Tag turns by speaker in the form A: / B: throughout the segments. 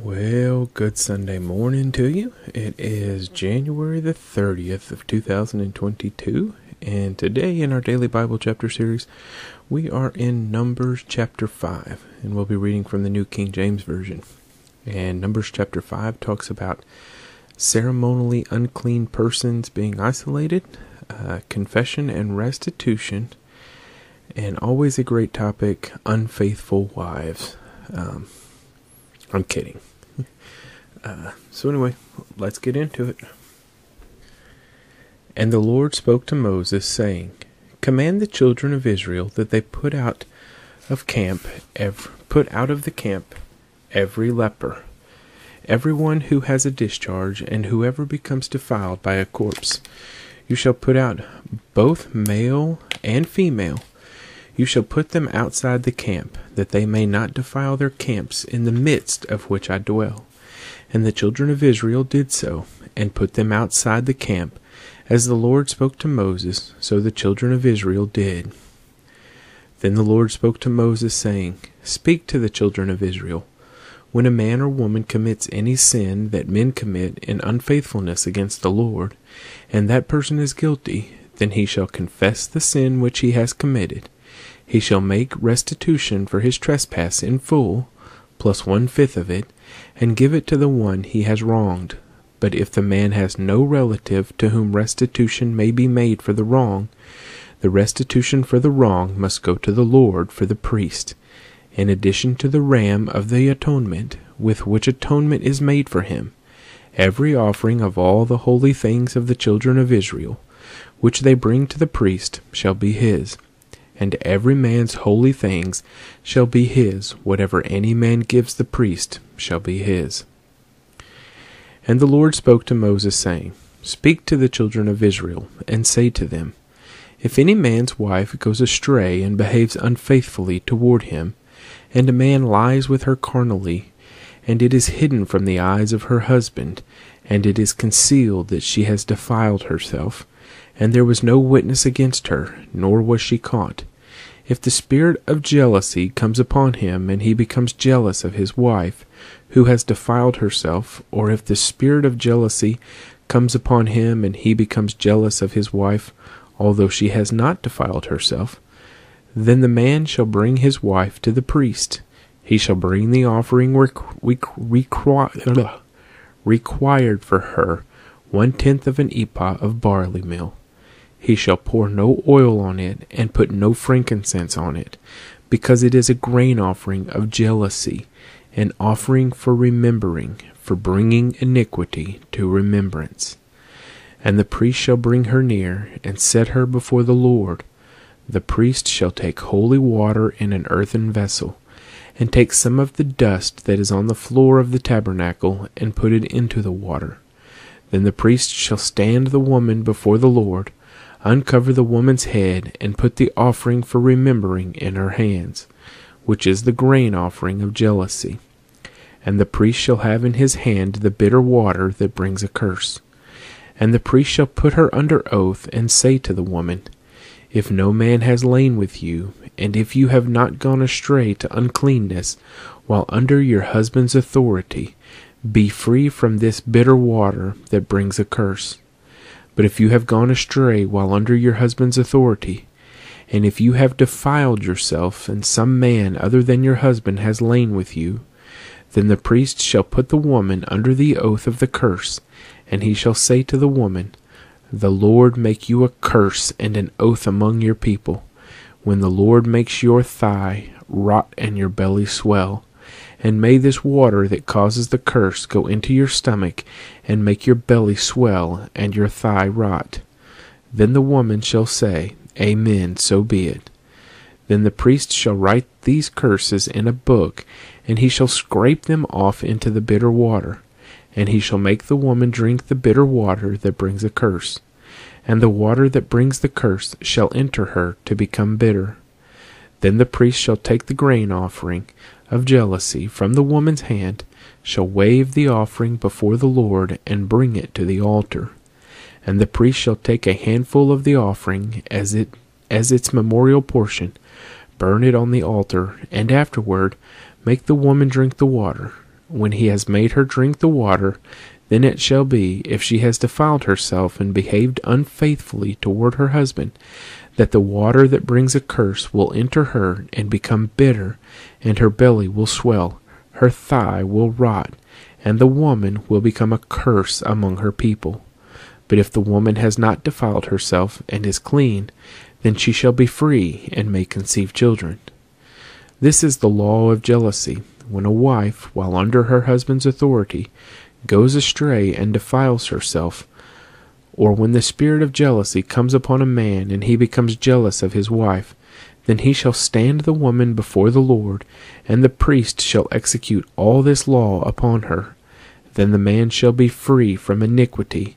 A: Well, good Sunday morning to you. It is January the 30th of 2022, and today in our daily Bible chapter series, we are in Numbers chapter 5, and we'll be reading from the New King James Version. And Numbers chapter 5 talks about ceremonially unclean persons being isolated, confession and restitution, and always a great topic, unfaithful wives. I'm kidding. So anyway, let's get into it. And the Lord spoke to Moses, saying, Command the children of Israel that they put out of the camp every leper, everyone who has a discharge, and whoever becomes defiled by a corpse. You shall put out both male and female. You shall put them outside the camp, that they may not defile their camps in the midst of which I dwell. And the children of Israel did so, and put them outside the camp. As the Lord spoke to Moses, so the children of Israel did. Then the Lord spoke to Moses, saying, Speak to the children of Israel. When a man or woman commits any sin that men commit in unfaithfulness against the Lord, and that person is guilty, then he shall confess the sin which he has committed. He shall make restitution for his trespass in full, plus 1/5 of it, and give it to the one he has wronged. But if the man has no relative to whom restitution may be made for the wrong, the restitution for the wrong must go to the Lord for the priest, in addition to the ram of the atonement, with which atonement is made for him. Every offering of all the holy things of the children of Israel, which they bring to the priest, shall be his. And every man's holy things shall be his. Whatever any man gives the priest shall be his. And the Lord spoke to Moses, saying, Speak to the children of Israel, and say to them, If any man's wife goes astray and behaves unfaithfully toward him, and a man lies with her carnally, and it is hidden from the eyes of her husband, and it is concealed that she has defiled herself, and there was no witness against her, nor was she caught. If the spirit of jealousy comes upon him, and he becomes jealous of his wife, who has defiled herself, or if the spirit of jealousy comes upon him, and he becomes jealous of his wife, although she has not defiled herself, then the man shall bring his wife to the priest. He shall bring the offering required for her, 1/10 of an ephah of barley meal. He shall pour no oil on it, and put no frankincense on it, because it is a grain offering of jealousy, an offering for remembering, for bringing iniquity to remembrance. And the priest shall bring her near, and set her before the Lord. The priest shall take holy water in an earthen vessel, and take some of the dust that is on the floor of the tabernacle, and put it into the water. Then the priest shall stand the woman before the Lord, uncover the woman's head, and put the offering for remembering in her hands, which is the grain offering of jealousy. And the priest shall have in his hand the bitter water that brings a curse. And the priest shall put her under oath, and say to the woman, If no man has lain with you, and if you have not gone astray to uncleanness while under your husband's authority, be free from this bitter water that brings a curse. But if you have gone astray while under your husband's authority, and if you have defiled yourself, and some man other than your husband has lain with you, then the priest shall put the woman under the oath of the curse, and he shall say to the woman, The Lord make you a curse and an oath among your people, when the Lord makes your thigh rot and your belly swell. And may this water that causes the curse go into your stomach, and make your belly swell, and your thigh rot. Then the woman shall say, Amen, so be it. Then the priest shall write these curses in a book, and he shall scrape them off into the bitter water. And he shall make the woman drink the bitter water that brings a curse. And the water that brings the curse shall enter her to become bitter. Then the priest shall take the grain offering of jealousy from the woman's hand, shall wave the offering before the Lord, and bring it to the altar. And the priest shall take a handful of the offering as its memorial portion, burn it on the altar, and afterward make the woman drink the water. when he has made her drink the water, then it shall be, if she has defiled herself and behaved unfaithfully toward her husband, that the water that brings a curse will enter her and become bitter, and her belly will swell, her thigh will rot, and the woman will become a curse among her people. But if the woman has not defiled herself and is clean, then she shall be free and may conceive children. This is the law of jealousy, when a wife, while under her husband's authority, goes astray and defiles herself, or when the spirit of jealousy comes upon a man and he becomes jealous of his wife, then he shall stand the woman before the Lord, and the priest shall execute all this law upon her. Then the man shall be free from iniquity,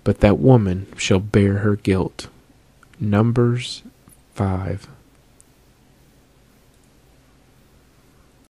A: but that woman shall bear her guilt. Numbers 5.